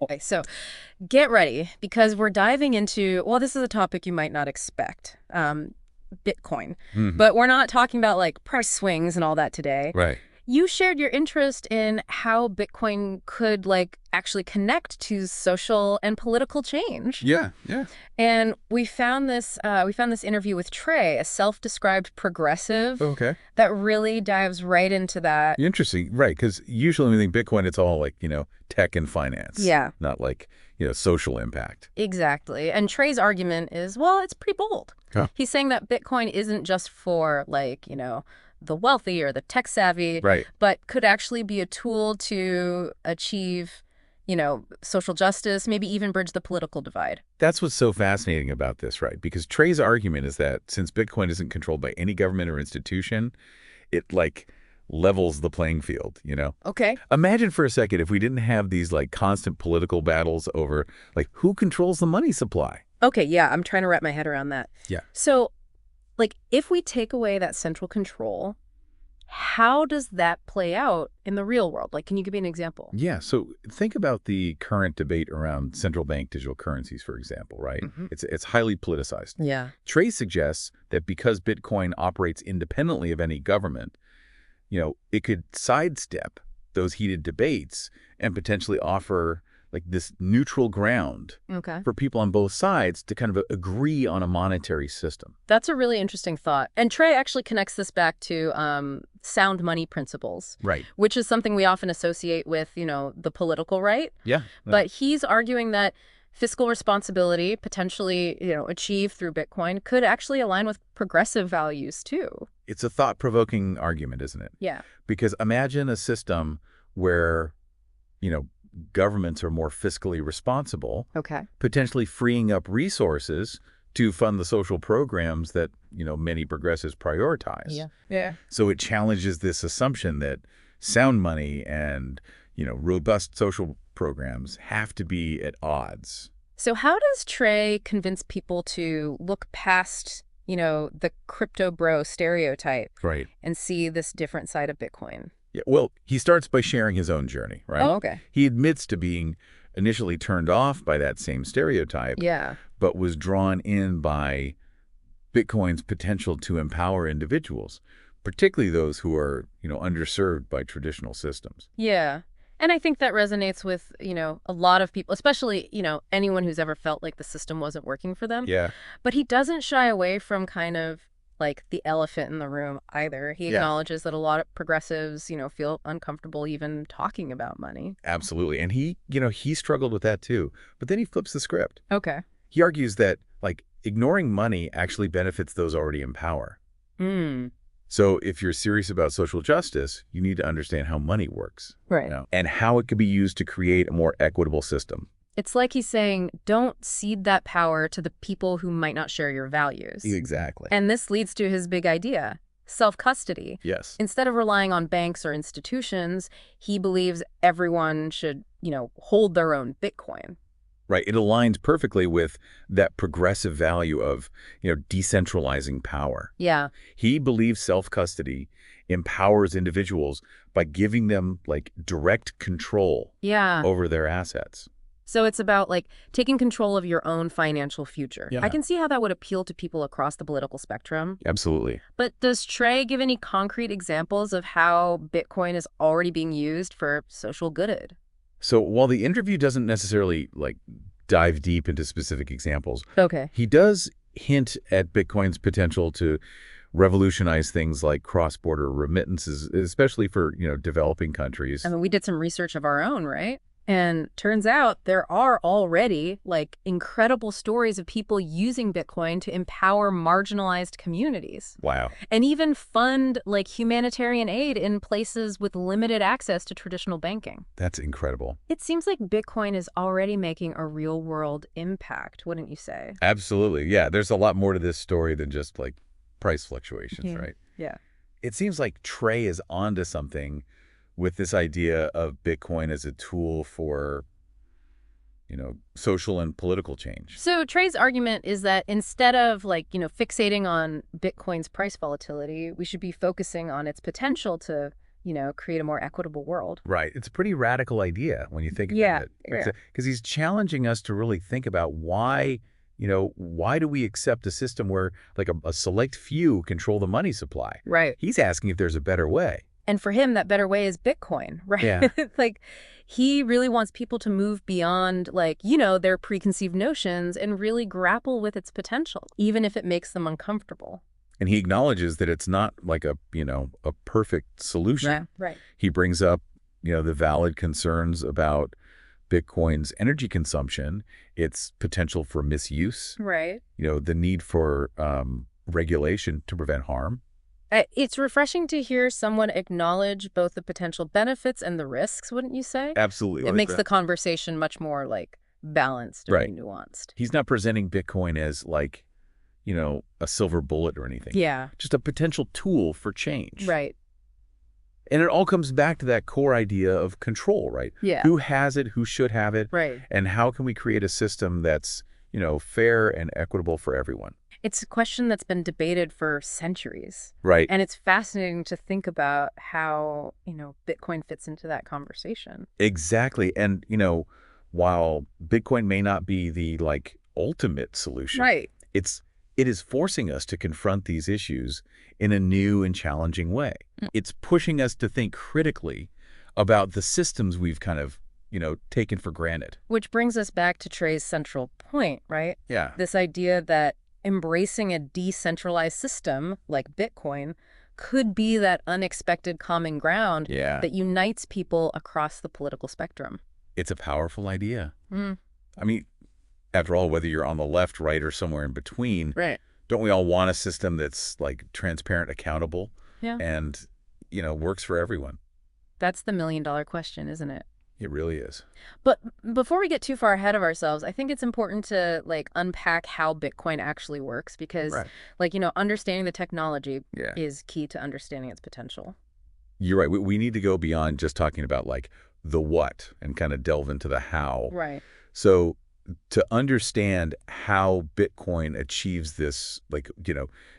Okay, so get ready because we're diving into, well, this is a topic you might not expect, Bitcoin. Hmm. But we're not talking about like price swings and all that today. Right. You shared your interest in how Bitcoin could like actually connect to social and political change. Yeah, yeah. And we found this interview with Trey, a self-described progressive Okay. that really dives right into that. Interesting. Right. Because usually when we think Bitcoin, it's all like, tech and finance, Yeah, not like, social impact. exactly. And Trey's argument is, well, it's pretty bold. Huh. He's saying that Bitcoin isn't just for like, the wealthy or the tech savvy, Right. but could actually be a tool to achieve, social justice, maybe even bridge the political divide. That's what's so fascinating about this, right? Because Trey's argument is that since Bitcoin isn't controlled by any government or institution, it like levels the playing field. Okay. Imagine for a second if we didn't have these like constant political battles over like who controls the money supply. Okay, yeah, I'm trying to wrap my head around that. Yeah. So, like, if we take away that central control, how does that play out in the real world? Like, can you give me an example? Yeah, so think about the current debate around central bank digital currencies, for example, right? Hmm. It's highly politicized. Yeah. Trey suggests that because Bitcoin operates independently of any government, it could sidestep those heated debates and potentially offer like this neutral ground Okay. for people on both sides to kind of agree on a monetary system. That's a really interesting thought. And Trey actually connects this back to sound money principles, Right. which is something we often associate with, the political right. Yeah. But he's arguing that fiscal responsibility, potentially, achieved through Bitcoin, could actually align with progressive values too. It's a thought-provoking argument, isn't it? Yeah. Because imagine a system where, you know, governments are more fiscally responsible, Okay. potentially freeing up resources to fund the social programs that, many progressives prioritize. Yeah. Yeah. So it challenges this assumption that sound money and, robust social programs have to be at odds. So how does Trey convince people to look past, the crypto bro stereotype Right. and see this different side of Bitcoin? Yeah, well, he starts by sharing his own journey, right? Oh, okay. He admits to being initially turned off by that same stereotype, Yeah. but was drawn in by Bitcoin's potential to empower individuals, particularly those who are, underserved by traditional systems. Yeah. And I think that resonates with, a lot of people, especially, anyone who's ever felt like the system wasn't working for them. Yeah. But he doesn't shy away from kind of like the elephant in the room either. He Yeah. acknowledges that a lot of progressives, feel uncomfortable even talking about money. Absolutely. And he struggled with that too. But then he flips the script. Okay. He argues that, like, ignoring money actually benefits those already in power. Mm. So if you're serious about social justice, you need to understand how money works, Right. and how it could be used to create a more equitable system. It's like he's saying, don't cede that power to the people who might not share your values. Exactly. And this leads to his big idea, self-custody. Yes. Instead of relying on banks or institutions, he believes everyone should, hold their own Bitcoin. Right. It aligns perfectly with that progressive value of, decentralizing power. Yeah. He believes self-custody empowers individuals by giving them, like, direct control Yeah. over their assets. So it's about like taking control of your own financial future. Yeah. I can see how that would appeal to people across the political spectrum. Absolutely. But does Trey give any concrete examples of how Bitcoin is already being used for social good? So while the interview doesn't necessarily, like, dive deep into specific examples, Okay. he does hint at Bitcoin's potential to revolutionize things like cross-border remittances, especially for, developing countries. I mean, we did some research of our own, right? And turns out there are already like incredible stories of people using Bitcoin to empower marginalized communities Wow. and even fund like humanitarian aid in places with limited access to traditional banking. That's incredible. It seems like Bitcoin is already making a real world impact, wouldn't you say? Absolutely. Yeah, there's a lot more to this story than just, like, price fluctuations, Yeah. right? Yeah. It seems like Trey is onto something with this idea of Bitcoin as a tool for, social and political change. So Trey's argument is that instead of like, fixating on Bitcoin's price volatility, we should be focusing on its potential to, create a more equitable world. Right. It's a pretty radical idea when you think about Yeah, it. yeah. Because he's challenging us to really think about why do we accept a system where like a select few control the money supply? Right. He's asking if there's a better way. And for him, that better way is Bitcoin, right? Yeah. Like, he really wants people to move beyond, like, their preconceived notions and really grapple with its potential, even if it makes them uncomfortable. And he acknowledges that it's not like a perfect solution. Yeah, right. He brings up, the valid concerns about Bitcoin's energy consumption, its potential for misuse, Right. the need for regulation to prevent harm. It's refreshing to hear someone acknowledge both the potential benefits and the risks, wouldn't you say? Absolutely. It makes the conversation much more, like, balanced Right. and nuanced. He's not presenting Bitcoin as like, a silver bullet or anything. Yeah. Just a potential tool for change. Right. And it all comes back to that core idea of control, right? Yeah. Who has it, who should have it, Right. and how can we create a system that's, fair and equitable for everyone? It's a question that's been debated for centuries. Right. And it's fascinating to think about how, Bitcoin fits into that conversation. Exactly. And, while Bitcoin may not be the like ultimate solution, Right. it is forcing us to confront these issues in a new and challenging way. It's pushing us to think critically about the systems we've kind of, taken for granted. Which brings us back to Trey's central point, right? Yeah. This idea that embracing a decentralized system like Bitcoin could be that unexpected common ground Yeah. that unites people across the political spectrum. It's a powerful idea. Mm. I mean, after all, whether you're on the left, right, or somewhere in between, Right. don't we all want a system that's like transparent, accountable, Yeah. and, works for everyone? That's the million-dollar question, isn't it? It really is. But before we get too far ahead of ourselves, I think it's important to unpack how Bitcoin actually works because understanding the technology Yeah. is key to understanding its potential. You're right. We need to go beyond just talking about like the what and kind of delve into the how. Right. So to understand how Bitcoin achieves this,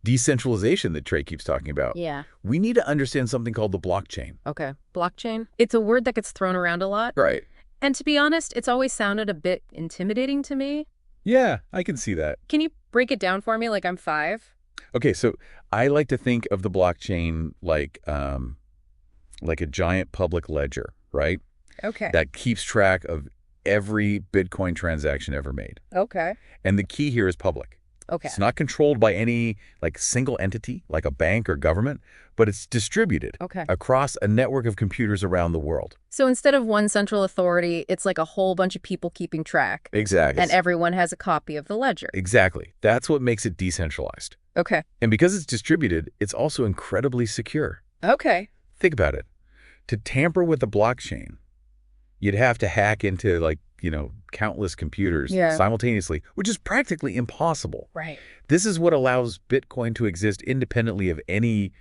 decentralization that Trey keeps talking about, Yeah. we need to understand something called the blockchain. Okay. Blockchain. It's a word that gets thrown around a lot. Right. And to be honest, it's always sounded a bit intimidating to me. Yeah, I can see that. Can you break it down for me like I'm 5? Okay, so I like to think of the blockchain like a giant public ledger, right? Okay. That keeps track of every Bitcoin transaction ever made. Okay. And the key here is public. Okay. It's not controlled by any single entity like a bank or government, but it's distributed Okay. across a network of computers around the world. So instead of one central authority, it's like a whole bunch of people keeping track. Exactly. And everyone has a copy of the ledger. Exactly. That's what makes it decentralized. Okay. And because it's distributed, it's also incredibly secure. Okay. Think about it. To tamper with the blockchain, you'd have to hack into countless computers Yeah. simultaneously, which is practically impossible. Right. This is what allows Bitcoin to exist independently of any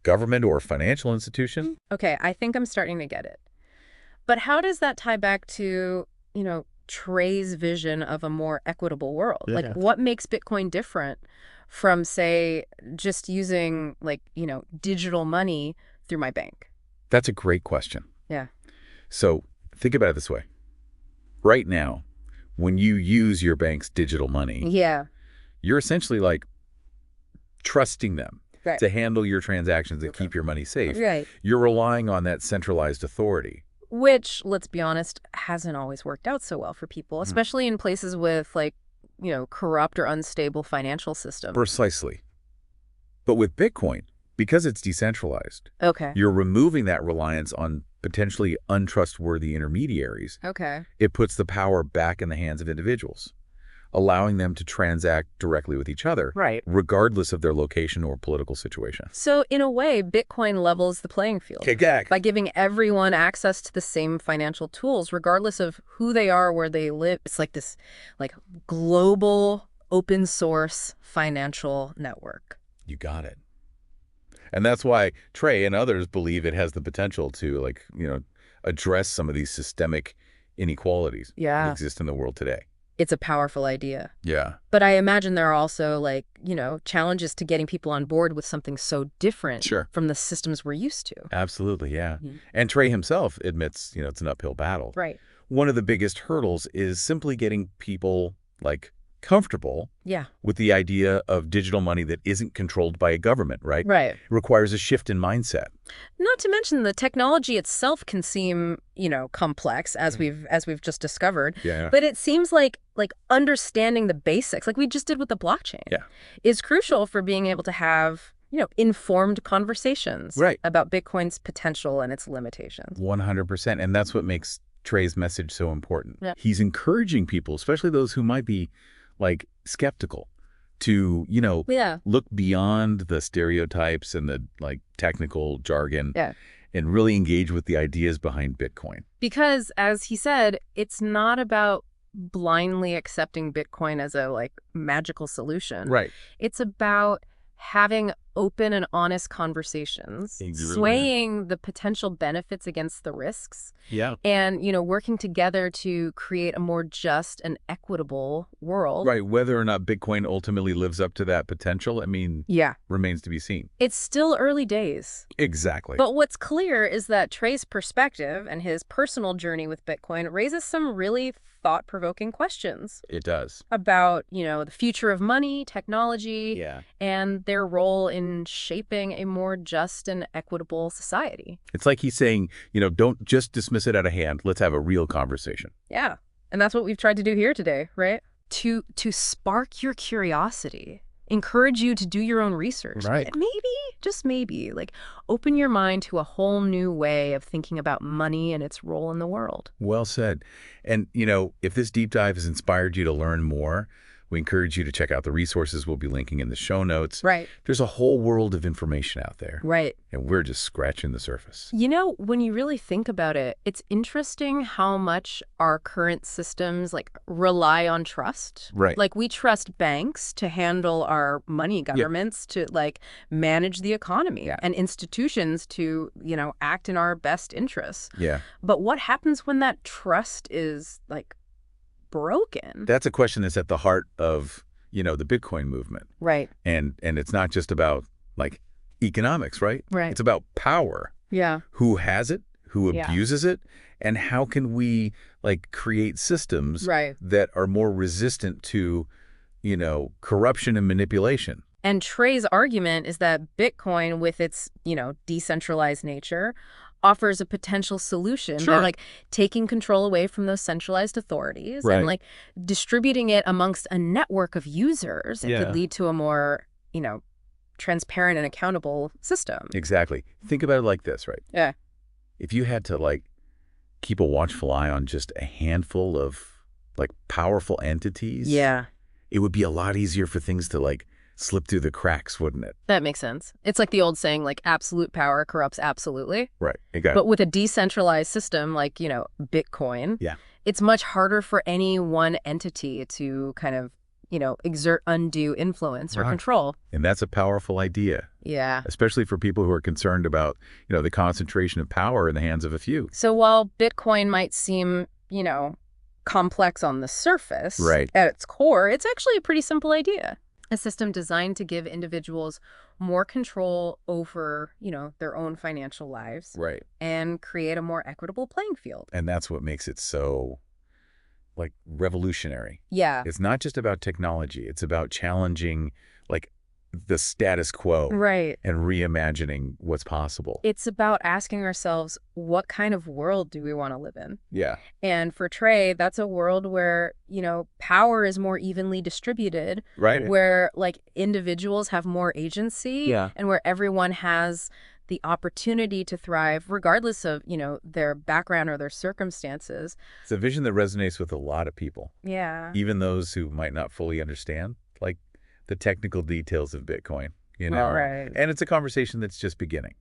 government or financial institution. Okay, I think I'm starting to get it. But how does that tie back to, Trey's vision of a more equitable world? Yeah. What makes Bitcoin different from, say, just using, digital money through my bank? That's a great question. Yeah. So think about it this way. Right now, when you use your bank's digital money, Yeah. you're essentially trusting them Right. to handle your transactions and keep your money safe. Right. You're relying on that centralized authority. Which, let's be honest, hasn't always worked out so well for people, especially in places with, corrupt or unstable financial systems. Precisely. But with Bitcoin, because it's decentralized, Okay. you're removing that reliance on potentially untrustworthy intermediaries. Okay. It puts the power back in the hands of individuals, allowing them to transact directly with each other, Right. regardless of their location or political situation. So, in a way, Bitcoin levels the playing field. By giving everyone access to the same financial tools, regardless of who they are, where they live. It's like this global open source financial network. You got it. And that's why Trey and others believe it has the potential to, address some of these systemic inequalities that Yeah. exist in the world today. it's a powerful idea. Yeah. But I imagine there are also, like, challenges to getting people on board with something so different Sure. from the systems we're used to. Absolutely, yeah. And Trey himself admits, it's an uphill battle. Right. One of the biggest hurdles is simply getting people, like, comfortable with the idea of digital money that isn't controlled by a government, right? Right. It requires a shift in mindset. Not to mention the technology itself can seem, complex, as we've just discovered. Yeah. But it seems like understanding the basics, like we just did with the blockchain, is crucial for being able to have, informed conversations about Bitcoin's potential and its limitations. 100%. And that's what makes Trey's message so important. Yeah. He's encouraging people, especially those who might be, like, skeptical, to, look beyond the stereotypes and the, like, technical jargon and really engage with the ideas behind Bitcoin. Because, as he said, it's not about blindly accepting Bitcoin as a, like, magical solution. Right. It's about having open and honest conversations, swaying the potential benefits against the risks, and, working together to create a more just and equitable world. Right. Whether or not Bitcoin ultimately lives up to that potential, remains to be seen. It's still early days. Exactly. But what's clear is that Trey's perspective and his personal journey with Bitcoin raises some really thought-provoking questions. It does. About, the future of money, technology, and their role in shaping a more just and equitable society. It's like he's saying, don't just dismiss it out of hand. Let's have a real conversation. Yeah. And that's what we've tried to do here today, right? To spark your curiosity, encourage you to do your own research. Right. And maybe, just maybe, like, open your mind to a whole new way of thinking about money and its role in the world. Well said. And, if this deep dive has inspired you to learn more, we encourage you to check out the resources we'll be linking in the show notes. Right. There's a whole world of information out there. Right. And we're just scratching the surface. When you really think about it, it's interesting how much our current systems, like, rely on trust. Right. Like, we trust banks to handle our money, governments to, like, manage the economy, and institutions to, act in our best interests. Yeah. But what happens when that trust is, like, broken? That's a question that's at the heart of, the Bitcoin movement. Right. And it's not just about, like, economics, right? Right. It's about power. Yeah. Who has it? Who abuses it? And how can we, like, create systems that are more resistant to, corruption and manipulation? And Trey's argument is that Bitcoin, with its, decentralized nature, offers a potential solution by, like, taking control away from those centralized authorities and, like, distributing it amongst a network of users. It could lead to a more, transparent and accountable system. Exactly. Think about it like this, right? Yeah. If you had to, like, keep a watchful eye on just a handful of, like, powerful entities, it would be a lot easier for things to, like, slip through the cracks, wouldn't it? That makes sense. It's like the old saying, like, absolute power corrupts absolutely. Right. Exactly. But with a decentralized system like, Bitcoin, it's much harder for any one entity to kind of, exert undue influence or control. And that's a powerful idea. Yeah. Especially for people who are concerned about, the concentration of power in the hands of a few. So while Bitcoin might seem, complex on the surface, at its core, it's actually a pretty simple idea. A system designed to give individuals more control over, their own financial lives. Right. And create a more equitable playing field. And that's what makes it so, like, revolutionary. Yeah. It's not just about technology. It's about challenging, like, the status quo. Right. And reimagining what's possible. It's about asking ourselves, what kind of world do we want to live in? Yeah. And for Trey, that's a world where, power is more evenly distributed. Right. Where, like, individuals have more agency. Yeah. And where everyone has the opportunity to thrive regardless of, their background or their circumstances. It's a vision that resonates with a lot of people. Yeah. Even those who might not fully understand, like, the technical details of Bitcoin, Right. And it's a conversation that's just beginning.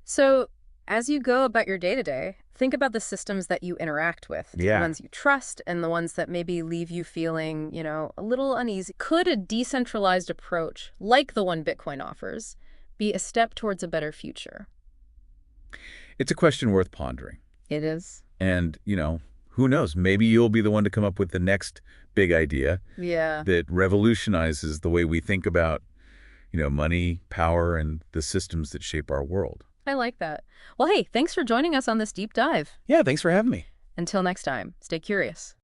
So as you go about your day-to-day, think about the systems that you interact with, the ones you trust and the ones that maybe leave you feeling, a little uneasy. Could a decentralized approach, like the one Bitcoin offers, be a step towards a better future? It's a question worth pondering. It is. And, who knows? Maybe you'll be the one to come up with the next big idea Yeah. that revolutionizes the way we think about, money, power, and the systems that shape our world. I like that. Well, hey, thanks for joining us on this deep dive. Yeah, thanks for having me. Until next time, stay curious.